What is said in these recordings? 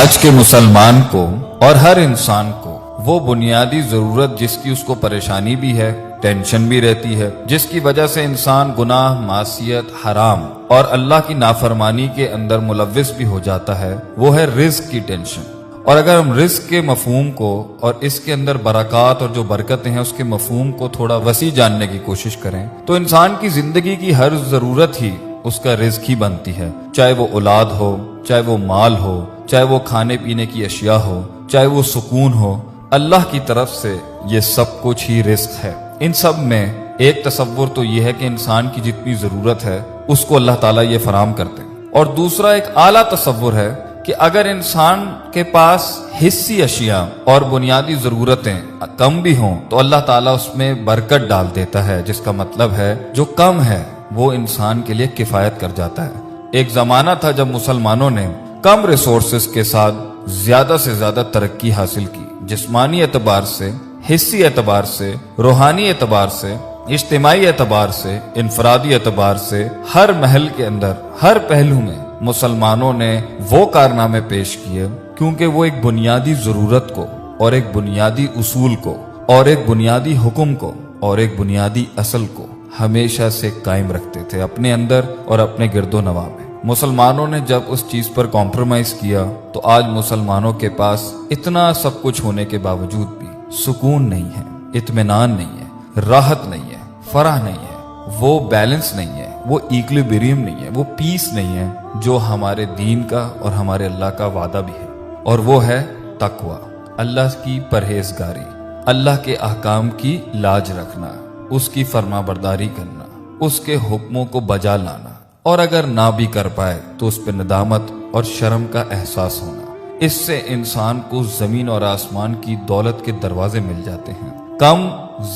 آج کے مسلمان کو اور ہر انسان کو وہ بنیادی ضرورت جس کی اس کو پریشانی بھی ہے، ٹینشن بھی رہتی ہے، جس کی وجہ سے انسان گناہ، معصیت، حرام اور اللہ کی نافرمانی کے اندر ملوث بھی ہو جاتا ہے، وہ ہے رزق کی ٹینشن۔ اور اگر ہم رزق کے مفہوم کو اور اس کے اندر برکات اور جو برکتیں ہیں اس کے مفہوم کو تھوڑا وسیع جاننے کی کوشش کریں تو انسان کی زندگی کی ہر ضرورت ہی اس کا رزق ہی بنتی ہے، چاہے وہ اولاد ہو، چاہے وہ مال ہو، چاہے وہ کھانے پینے کی اشیاء ہو، چاہے وہ سکون ہو، اللہ کی طرف سے یہ سب کچھ ہی رزق ہے۔ ان سب میں ایک تصور تو یہ ہے کہ انسان کی جتنی ضرورت ہے اس کو اللہ تعالیٰ یہ فراہم کرتے ہیں، اور دوسرا ایک اعلیٰ تصور ہے کہ اگر انسان کے پاس حصی اشیاء اور بنیادی ضرورتیں کم بھی ہوں تو اللہ تعالیٰ اس میں برکت ڈال دیتا ہے، جس کا مطلب ہے جو کم ہے وہ انسان کے لیے کفایت کر جاتا ہے۔ ایک زمانہ تھا جب مسلمانوں نے کم ریسورسز کے ساتھ زیادہ سے زیادہ ترقی حاصل کی، جسمانی اعتبار سے، حصی اعتبار سے، روحانی اعتبار سے، اجتماعی اعتبار سے، انفرادی اعتبار سے، ہر محل کے اندر، ہر پہلو میں مسلمانوں نے وہ کارنامے پیش کیے کیونکہ وہ ایک بنیادی ضرورت کو اور ایک بنیادی اصول کو اور ایک بنیادی حکم کو اور ایک بنیادی اصل کو ہمیشہ سے قائم رکھتے تھے اپنے اندر اور اپنے گرد و نواح میں۔ مسلمانوں نے جب اس چیز پر کمپرومائز کیا تو آج مسلمانوں کے پاس اتنا سب کچھ ہونے کے باوجود بھی سکون نہیں ہے، اطمینان نہیں ہے، راحت نہیں ہے، فرح نہیں ہے، وہ بیلنس نہیں ہے، وہ ایکولیبریم نہیں ہے، وہ پیس نہیں ہے جو ہمارے دین کا اور ہمارے اللہ کا وعدہ بھی ہے، اور وہ ہے تقوی، اللہ کی پرہیزگاری، اللہ کے احکام کی لاج رکھنا، اس کی فرما برداری کرنا، اس کے حکموں کو بجا لانا، اور اگر نہ بھی کر پائے تو اس پہ ندامت اور شرم کا احساس ہونا۔ اس سے انسان کو زمین اور آسمان کی دولت کے دروازے مل جاتے ہیں۔ کم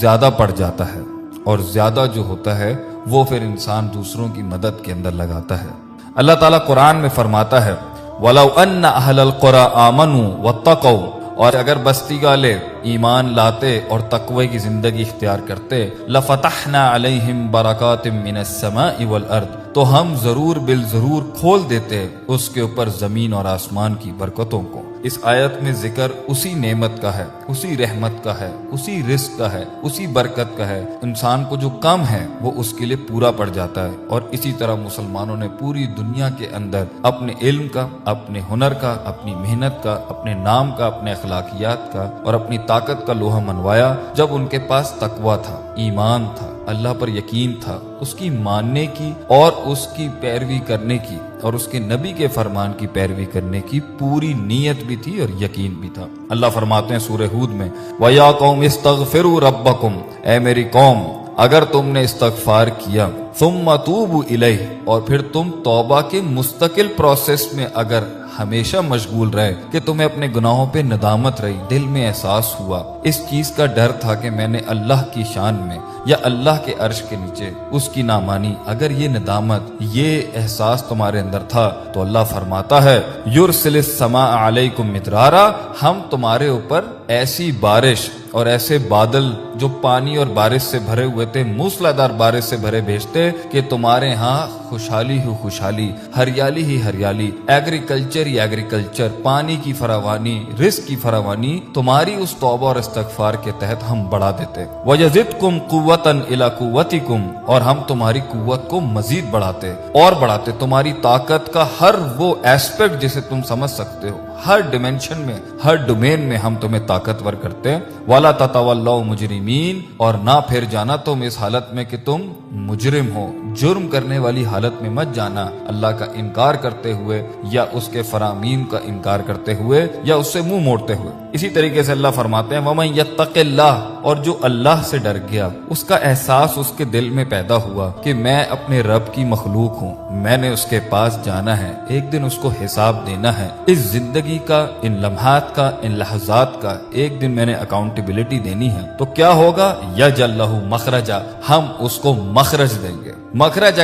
زیادہ پڑ جاتا ہے اور زیادہ جو ہوتا ہے وہ پھر انسان دوسروں کی مدد کے اندر لگاتا ہے۔ اللہ تعالیٰ قرآن میں فرماتا ہے وَلَوْ أَنَّ أَهْلَ الْقُرَىٰ آمَنُوا وَاتَّقَوْا، اور اگر بستی والے ایمان لاتے اور تقوی کی زندگی اختیار کرتے لَفَتَحْنَا عَلَيْهِمْ بَرَكَاتٍ مِّنَ السَّمَاءِ وَالْأَرْضِ، تو ہم ضرور بالضرور کھول دیتے اس کے اوپر زمین اور آسمان کی برکتوں کو۔ اس آیت میں ذکر اسی نعمت کا ہے، اسی رحمت کا ہے، اسی رزق کا ہے، اسی برکت کا ہے۔ انسان کو جو کم ہے وہ اس کے لیے پورا پڑ جاتا ہے، اور اسی طرح مسلمانوں نے پوری دنیا کے اندر اپنے علم کا، اپنے ہنر کا، اپنی محنت کا، اپنے نام کا، اپنے اخلاقیات کا اور اپنی طاقت کا لوہا منوایا جب ان کے پاس تقویٰ تھا، ایمان تھا، اللہ پر یقین تھا، اس کی ماننے کی اور اس کی پیروی کرنے کی اور اس کے نبی کے فرمان کی پیروی کرنے کی پوری نیت بھی تھی اور یقین بھی تھا۔ اللہ فرماتے ہیں سورہ ہود میں وَيَا قَوْمِ اسْتَغْفِرُوا رَبَّكُمْ، اے میری قوم اگر تم نے استغفار کیا، ثُمَّ تُوبُوا إِلَيْهِ، اور پھر تم توبہ کے مستقل پروسیس میں اگر ہمیشہ مشغول رہے کہ تمہیں اپنے گناہوں پہ ندامت رہی، دل میں احساس ہوا، اس چیز کا ڈر تھا کہ میں نے اللہ کی شان میں یا اللہ کے عرش کے نیچے اس کی نامانی، اگر یہ ندامت، یہ احساس تمہارے اندر تھا تو اللہ فرماتا ہے یرسل السماء علیکم مدرارا، ہم تمہارے اوپر ایسی بارش اور ایسے بادل جو پانی اور بارش سے بھرے ہوئے تھے، موسلادھار بارش سے بھرے بھیجتے کہ تمہارے ہاں خوشحالی ہی خوشحالی، ہریالی ہی ہریالی، ایگریکلچر ہی ایگریکلچر، پانی کی فراوانی، رزق کی فراوانی تمہاری اس توبہ اور استغفار کے تحت ہم بڑھا دیتے۔ وَيَزِدْكُمْ قُوَّةً إِلَىٰ قُوَّتِكُمْ، اور ہم تمہاری قوت کو مزید بڑھاتے اور بڑھاتے، تمہاری طاقت کا ہر وہ ایسپیکٹ جسے تم سمجھ سکتے ہو، ہر ڈیمنشن میں، ہر ڈومین میں ہم تمہیں طاقتور کرتے۔ وَلَا تَتَوَلَّوْا مُجْرِمِينَ، اور نہ پھر جانا تم اس حالت میں کہ تم مجرم ہو، جرم کرنے والی حالت میں مت جانا، اللہ کا انکار کرتے ہوئے یا اس کے فرامین کا انکار کرتے ہوئے یا اس سے منہ موڑتے ہوئے۔ اسی طریقے سے اللہ فرماتے ہیں وَمَن يَتَّقِ اللَّهَ، اور جو اللہ سے ڈر گیا، اس کا احساس اس کے دل میں پیدا ہوا کہ میں اپنے رب کی مخلوق ہوں، میں نے اس کے پاس جانا ہے، ایک دن اس کو حساب دینا ہے، اس زندگی کا، ان لمحات کا، ان لحظات کا ایک دن میں نے اکاؤنٹیبلٹی دینی ہے، تو کیا ہوگا؟ یجعل لہ مخرجا، ہم اس کو مخرج دیں گے، مخرج